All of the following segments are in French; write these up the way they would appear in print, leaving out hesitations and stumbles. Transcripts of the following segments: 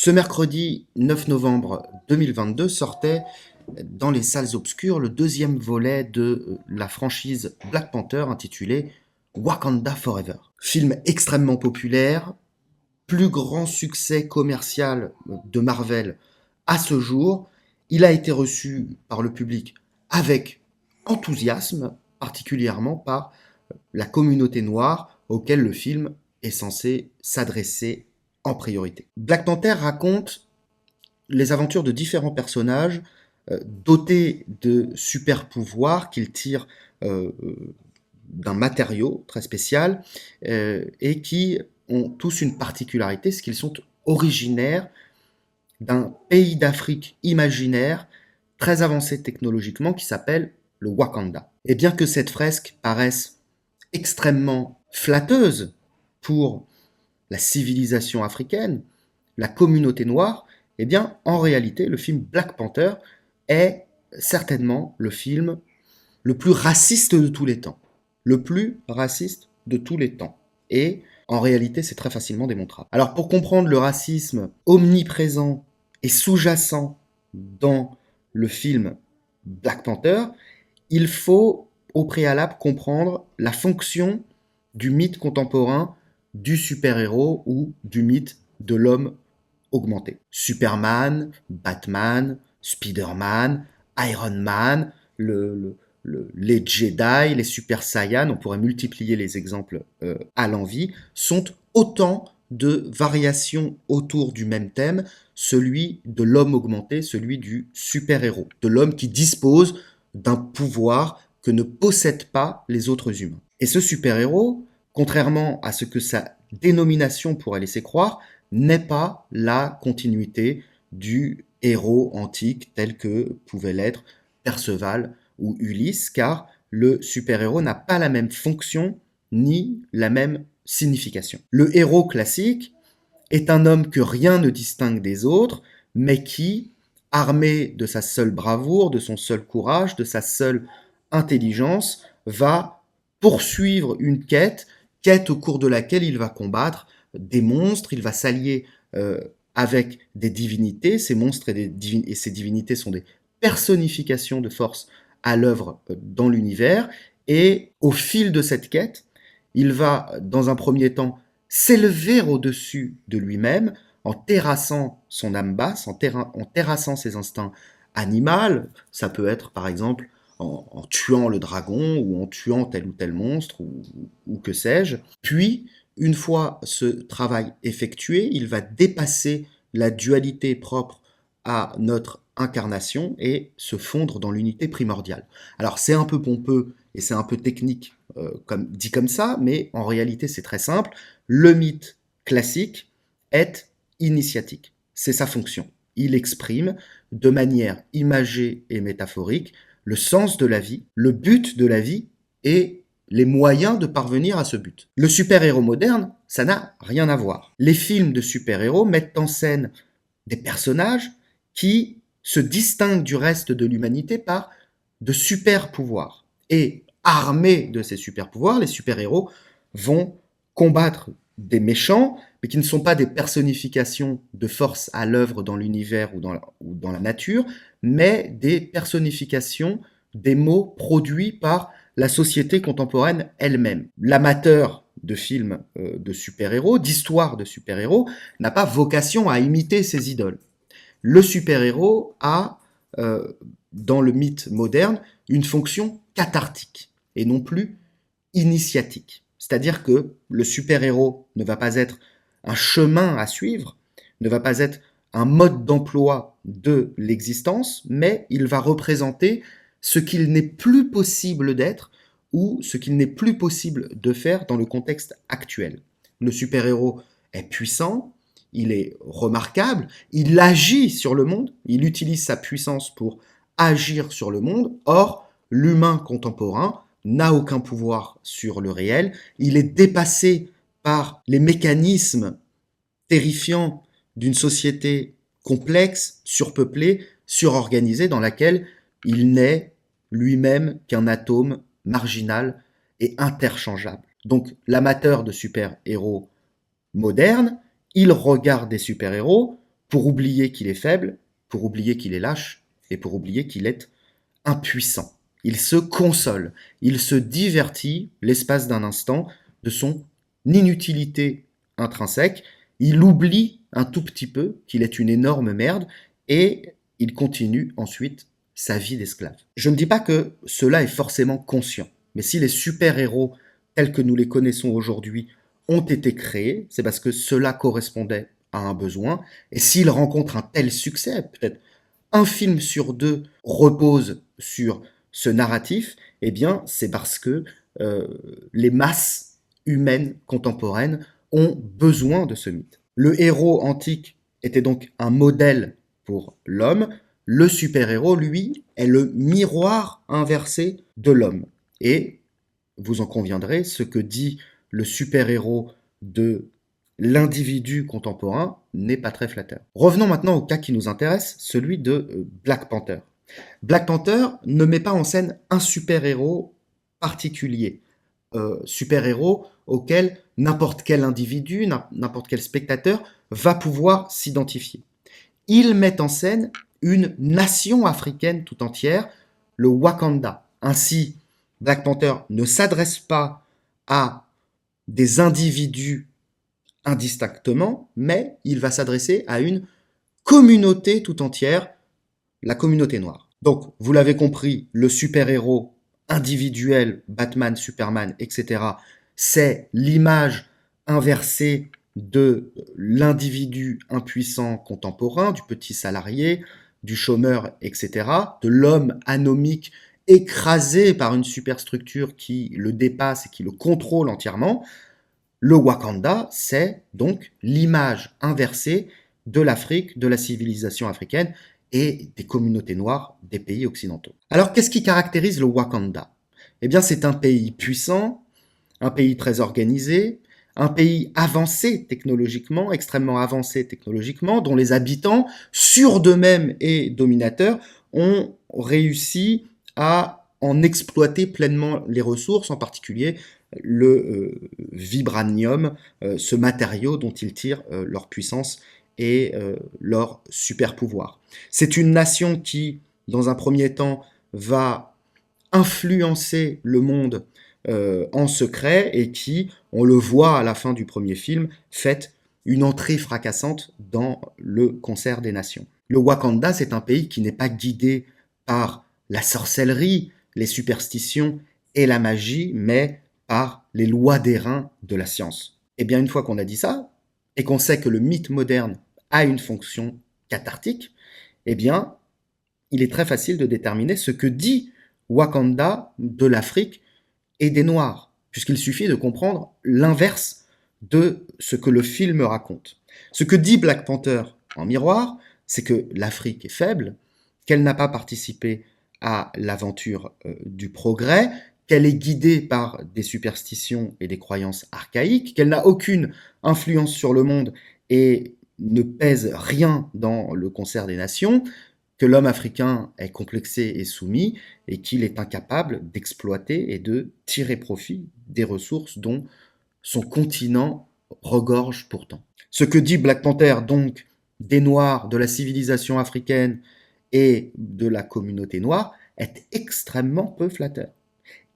Ce mercredi 9 novembre 2022 sortait dans les salles obscures le deuxième volet de la franchise Black Panther intitulé Wakanda Forever. Film extrêmement populaire, plus grand succès commercial de Marvel à ce jour. Il a été reçu par le public avec enthousiasme, particulièrement par la communauté noire auquel le film est censé s'adresser en priorité. Black Panther raconte les aventures de différents personnages dotés de super pouvoirs qu'ils tirent d'un matériau très spécial et qui ont tous une particularité, c'est qu'ils sont originaires d'un pays d'Afrique imaginaire très avancé technologiquement qui s'appelle le Wakanda. Et bien que cette fresque paraisse extrêmement flatteuse pour la civilisation africaine, la communauté noire, eh bien, en réalité, le film Black Panther est certainement le film le plus raciste de tous les temps. Le plus raciste de tous les temps. Et en réalité, c'est très facilement démontrable. Alors, pour comprendre le racisme omniprésent et sous-jacent dans le film Black Panther, il faut au préalable comprendre la fonction du mythe contemporain du super-héros ou du mythe de l'homme augmenté. Superman, Batman, Spider-Man, Iron Man, les Jedi, les Super Saiyans, on pourrait multiplier les exemples à l'envi, sont autant de variations autour du même thème, celui de l'homme augmenté, celui du super-héros, de l'homme qui dispose d'un pouvoir que ne possèdent pas les autres humains. Et ce super-héros, contrairement à ce que sa dénomination pourrait laisser croire, n'est pas la continuité du héros antique tel que pouvait l'être Perceval ou Ulysse, car le super-héros n'a pas la même fonction ni la même signification. Le héros classique est un homme que rien ne distingue des autres, mais qui, armé de sa seule bravoure, de son seul courage, de sa seule intelligence, va poursuivre une quête au cours de laquelle il va combattre des monstres, il va s'allier avec des divinités. Ces monstres et ces divinités sont des personnifications de force à l'œuvre dans l'univers, et au fil de cette quête, il va, dans un premier temps, s'élever au-dessus de lui-même en terrassant son âme basse, en terrassant ses instincts animaux. Ça peut être, par exemple, en tuant le dragon ou en tuant tel ou tel monstre ou que sais-je. Puis, une fois ce travail effectué, il va dépasser la dualité propre à notre incarnation et se fondre dans l'unité primordiale. Alors c'est un peu pompeux et c'est un peu technique dit comme ça, mais en réalité c'est très simple. Le mythe classique est initiatique, c'est sa fonction. Il exprime de manière imagée et métaphorique le sens de la vie, le but de la vie et les moyens de parvenir à ce but. Le super-héros moderne, ça n'a rien à voir. Les films de super-héros mettent en scène des personnages qui se distinguent du reste de l'humanité par de super-pouvoirs. Et armés de ces super-pouvoirs, les super-héros vont combattre des méchants, mais qui ne sont pas des personnifications de force à l'œuvre dans l'univers ou dans la nature, mais des personnifications des maux produits par la société contemporaine elle-même. L'amateur de films de super-héros, d'histoires de super-héros, n'a pas vocation à imiter ses idoles. Le super-héros a, dans le mythe moderne, une fonction cathartique et non plus initiatique. C'est-à-dire que le super-héros ne va pas être un chemin à suivre, ne va pas être un mode d'emploi de l'existence, mais il va représenter ce qu'il n'est plus possible d'être ou ce qu'il n'est plus possible de faire dans le contexte actuel. Le super-héros est puissant, il est remarquable, il agit sur le monde, il utilise sa puissance pour agir sur le monde. Or, l'humain contemporain n'a aucun pouvoir sur le réel, il est dépassé par les mécanismes terrifiants d'une société complexe, surpeuplée, surorganisée, dans laquelle il n'est lui-même qu'un atome marginal et interchangeable. Donc l'amateur de super-héros moderne, il regarde des super-héros pour oublier qu'il est faible, pour oublier qu'il est lâche et pour oublier qu'il est impuissant. Il se console, il se divertit l'espace d'un instant de son inutilité intrinsèque, il oublie un tout petit peu qu'il est une énorme merde et il continue ensuite sa vie d'esclave. Je ne dis pas que cela est forcément conscient, mais si les super-héros tels que nous les connaissons aujourd'hui ont été créés, c'est parce que cela correspondait à un besoin, et s'ils rencontrent un tel succès, peut-être un film sur deux repose sur ce narratif, eh bien c'est parce que les masses humaines contemporaines ont besoin de ce mythe. Le héros antique était donc un modèle pour l'homme, le super-héros, lui, est le miroir inversé de l'homme. Et, vous en conviendrez, ce que dit le super-héros de l'individu contemporain n'est pas très flatteur. Revenons maintenant au cas qui nous intéresse, celui de Black Panther. Black Panther ne met pas en scène un super-héros particulier, super-héros auquel n'importe quel individu, n'importe quel spectateur va pouvoir s'identifier. Il met en scène une nation africaine tout entière, le Wakanda. Ainsi, Black Panther ne s'adresse pas à des individus indistinctement, mais il va s'adresser à une communauté tout entière, la communauté noire. Donc, vous l'avez compris, le super-héros individuel, Batman, Superman, etc., c'est l'image inversée de l'individu impuissant contemporain, du petit salarié, du chômeur, etc., de l'homme anomique écrasé par une superstructure qui le dépasse et qui le contrôle entièrement. Le Wakanda, c'est donc l'image inversée de l'Afrique, de la civilisation africaine et des communautés noires des pays occidentaux. Alors, qu'est-ce qui caractérise le Wakanda? Eh bien, c'est un pays puissant, un pays très organisé, un pays avancé technologiquement, extrêmement avancé technologiquement, dont les habitants, sûrs d'eux-mêmes et dominateurs, ont réussi à en exploiter pleinement les ressources, en particulier le vibranium, ce matériau dont ils tirent leur puissance et leur super pouvoir. C'est une nation qui, dans un premier temps, va influencer le monde en secret et qui, on le voit à la fin du premier film, fait une entrée fracassante dans le concert des nations. Le Wakanda, c'est un pays qui n'est pas guidé par la sorcellerie, les superstitions et la magie, mais par les lois d'airain de la science. Et bien une fois qu'on a dit ça, et qu'on sait que le mythe moderne a une fonction cathartique, eh bien il est très facile de déterminer ce que dit Wakanda de l'Afrique et des Noirs, puisqu'il suffit de comprendre l'inverse de ce que le film raconte. Ce que dit Black Panther en miroir, c'est que l'Afrique est faible, qu'elle n'a pas participé à l'aventure du progrès, qu'elle est guidée par des superstitions et des croyances archaïques, qu'elle n'a aucune influence sur le monde et ne pèse rien dans le concert des nations, que l'homme africain est complexé et soumis et qu'il est incapable d'exploiter et de tirer profit des ressources dont son continent regorge pourtant. Ce que dit Black Panther donc des Noirs, de la civilisation africaine et de la communauté noire est extrêmement peu flatteur.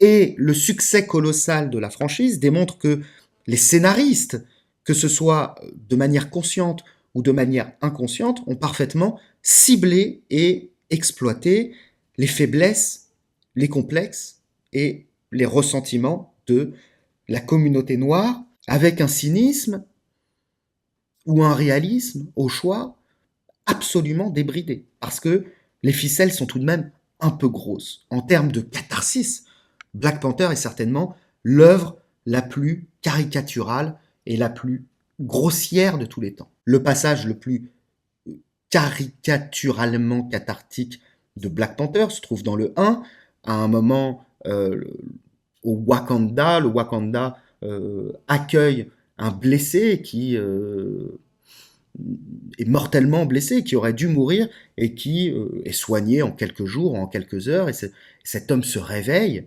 Et le succès colossal de la franchise démontre que les scénaristes, que ce soit de manière consciente ou de manière inconsciente, ont parfaitement ciblé et exploité les faiblesses, les complexes et les ressentiments de la communauté noire avec un cynisme ou un réalisme au choix absolument débridé. Parce que les ficelles sont tout de même un peu grosses. En termes de catharsis, Black Panther est certainement l'œuvre la plus caricaturale et la plus grossière de tous les temps. Le passage le plus caricaturalement cathartique de Black Panther se trouve dans le 1, à un moment au Wakanda. Le Wakanda accueille un blessé qui est mortellement blessé, qui aurait dû mourir et qui est soigné en quelques jours, en quelques heures. Et cet homme se réveille,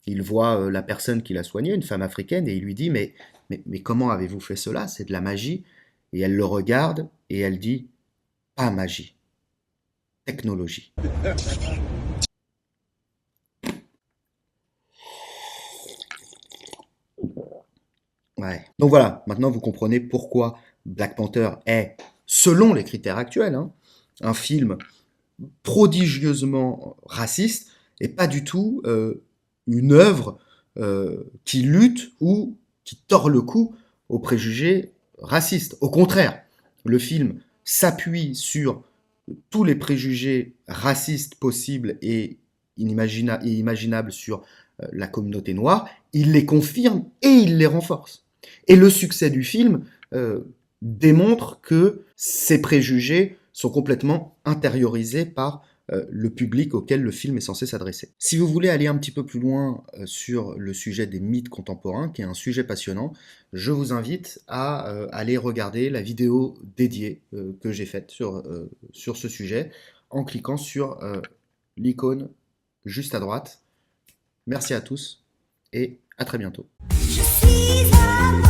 il voit la personne qui l'a soigné, une femme africaine, et il lui dit mais comment avez-vous fait cela? C'est de la magie. Et elle le regarde et elle dit Pas magie, technologie. Ouais. Donc voilà, maintenant vous comprenez pourquoi Black Panther est, selon les critères actuels, hein, un film prodigieusement raciste et pas du tout une œuvre qui lutte ou qui tord le cou aux préjugés racistes. Au contraire, le film s'appuie sur tous les préjugés racistes possibles et imaginables sur la communauté noire, il les confirme et il les renforce. Et le succès du film démontre que ces préjugés sont complètement intériorisés par le public auquel le film est censé s'adresser. Si vous voulez aller un petit peu plus loin sur le sujet des mythes contemporains, qui est un sujet passionnant, je vous invite à aller regarder la vidéo dédiée que j'ai faite sur ce sujet en cliquant sur l'icône juste à droite. Merci à tous et à très bientôt. Je suis à